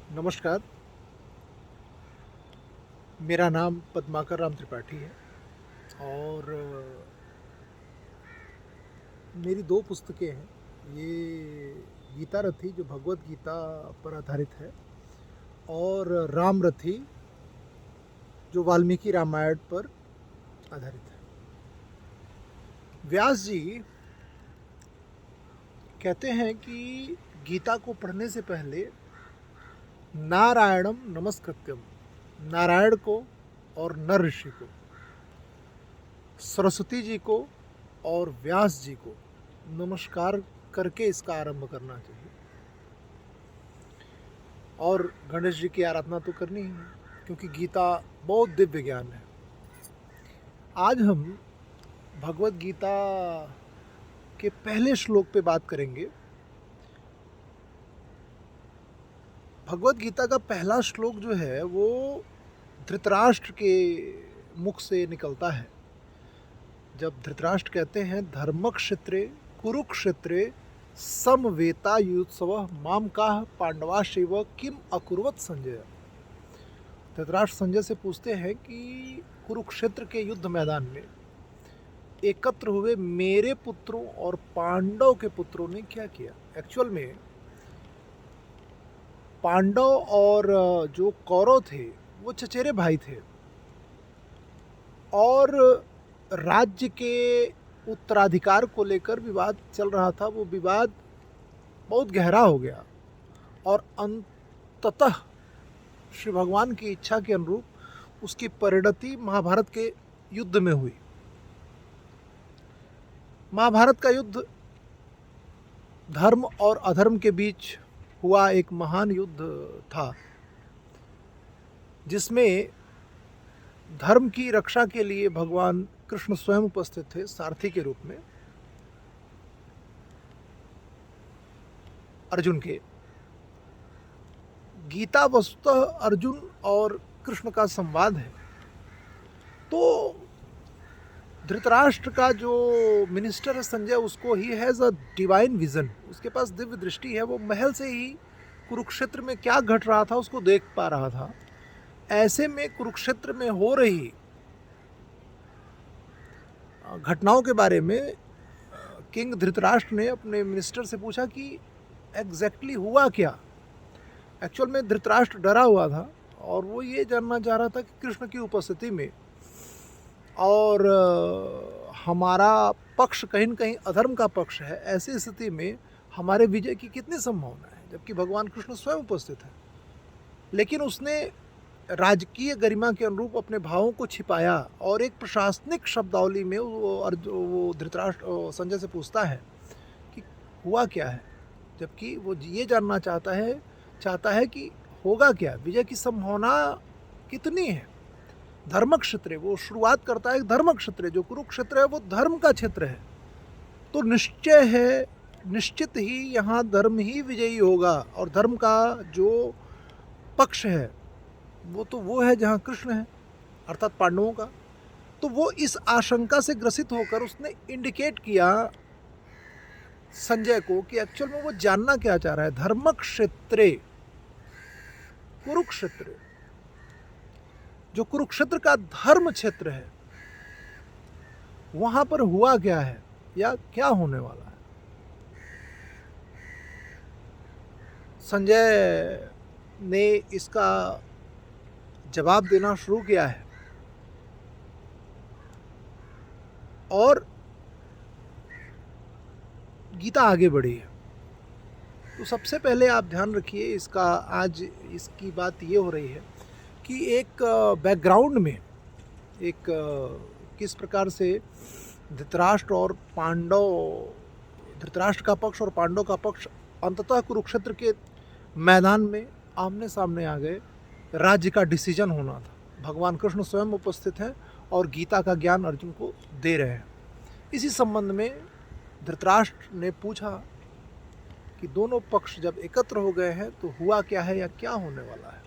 नमस्कार। मेरा नाम पद्माकर राम त्रिपाठी है और मेरी दो पुस्तकें हैं। ये गीता रथी जो भगवत गीता पर आधारित है और राम रथी जो वाल्मीकि रामायण पर आधारित है। व्यास जी कहते हैं कि गीता को पढ़ने से पहले नारायणम नमस्कृत्यम, नारायण को और नर ऋषि को, सरस्वती जी को और व्यास जी को नमस्कार करके इसका आरंभ करना चाहिए। और गणेश जी की आराधना तो करनी ही है, क्योंकि गीता बहुत दिव्य ज्ञान है। आज हम भगवत गीता के पहले श्लोक पे बात करेंगे। भगवत गीता का पहला श्लोक जो है वो धृतराष्ट्र के मुख से निकलता है। जब धृतराष्ट्र कहते हैं धर्मक्षेत्रे कुरुक्षेत्रे समवेता युत्सव माम काह पांडवाश्चैव किम अकुर्वत संजय। धृतराष्ट्र संजय से पूछते हैं कि कुरुक्षेत्र के युद्ध मैदान में एकत्र हुए मेरे पुत्रों और पांडव के पुत्रों ने क्या किया। एक्चुअल में पांडव और जो कौरव थे वो चचेरे भाई थे और राज्य के उत्तराधिकार को लेकर विवाद चल रहा था। वो विवाद बहुत गहरा हो गया और अंततः श्री भगवान की इच्छा के अनुरूप उसकी परिणति महाभारत के युद्ध में हुई। महाभारत का युद्ध धर्म और अधर्म के बीच हुआ एक महान युद्ध था, जिसमें धर्म की रक्षा के लिए भगवान कृष्ण स्वयं उपस्थित थे सारथी के रूप में अर्जुन के। गीता वस्तुतः अर्जुन और कृष्ण का संवाद है। तो धृतराष्ट्र का जो मिनिस्टर है संजय, उसको he has a divine vision, उसके पास दिव्य दृष्टि है। वो महल से ही कुरुक्षेत्र में क्या घट रहा था उसको देख पा रहा था। ऐसे में कुरुक्षेत्र में हो रही घटनाओं के बारे में किंग धृतराष्ट्र ने अपने मिनिस्टर से पूछा कि एग्जैक्टली हुआ क्या। एक्चुअल में धृतराष्ट्र डरा हुआ था और वो ये जानना चाह रहा था कि कृष्ण की उपस्थिति में और हमारा पक्ष कहीं न कहीं अधर्म का पक्ष है, ऐसी स्थिति में हमारे विजय की कितनी संभावना है, जबकि भगवान कृष्ण स्वयं उपस्थित है। लेकिन उसने राजकीय गरिमा के अनुरूप अपने भावों को छिपाया और एक प्रशासनिक शब्दावली में वो धृतराष्ट्र संजय से पूछता है कि हुआ क्या है, जबकि वो ये जानना चाहता है कि होगा क्या, विजय की संभावना कितनी है। धर्म क्षेत्र, वो शुरुआत करता है धर्म क्षेत्र, जो कुरुक्षेत्र है वो धर्म का क्षेत्र है। तो निश्चय है, निश्चित ही यहाँ धर्म ही विजयी होगा और धर्म का जो पक्ष है वो है जहाँ कृष्ण है, अर्थात पांडवों का। तो वो इस आशंका से ग्रसित होकर उसने इंडिकेट किया संजय को कि एक्चुअल में वो जानना क्या चाह रहा है। धर्म क्षेत्रे कुरुक्षेत्र, जो कुरुक्षेत्र का धर्म क्षेत्र है, वहां पर हुआ क्या है या क्या होने वाला है। संजय ने इसका जवाब देना शुरू किया है और गीता आगे बढ़ी है। तो सबसे पहले आप ध्यान रखिए, इसका आज इसकी बात ये हो रही है कि एक बैकग्राउंड में एक किस प्रकार से धृतराष्ट्र और पांडव, धृतराष्ट्र का पक्ष और पांडव का पक्ष अंततः कुरुक्षेत्र के मैदान में आमने सामने आ गए। राज्य का डिसीजन होना था। भगवान कृष्ण स्वयं उपस्थित हैं और गीता का ज्ञान अर्जुन को दे रहे हैं। इसी संबंध में धृतराष्ट्र ने पूछा कि दोनों पक्ष जब एकत्र हो गए हैं तो हुआ क्या है या क्या होने वाला है।